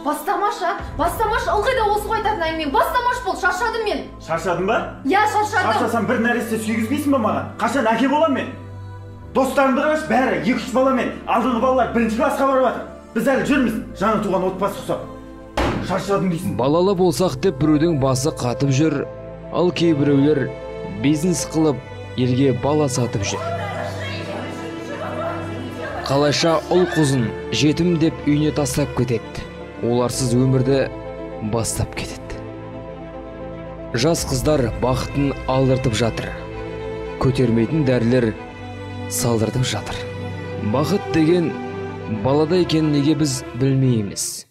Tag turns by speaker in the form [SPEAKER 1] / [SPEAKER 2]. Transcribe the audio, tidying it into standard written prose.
[SPEAKER 1] Бастамаш, ылғи да осы қайтатын әңгіме. Бастамаш бол, шаршадым мен.
[SPEAKER 2] Шаршадың ба?
[SPEAKER 1] Я, шаршадым.
[SPEAKER 2] Шаршасам бір нәресте сүйгізбейсің ба маған? Қашан әке болам мен? Достарымды қараш, бәрі 2-3 баламен, алдыңғы балалар 1-ші классқа барып жатыр. Біз әлі жүрміз, жаңа туған отбасы құсап. Шаршадым дейсің.
[SPEAKER 3] Балалы болсақ деп біреудің басы қатып жүр, ал кейбіреулер бизнес қылып елге бала сатып жүр. Қалайша ұл қызын жетім деп үйіне тастап кетеді, оларсыз өмірді бастап кетеді. Жас қыздар бақытын алдыртып жатыр, көтермейтін дәрілер салдыртып жатыр. Бақыт деген балада екенін неге біз білмейміз?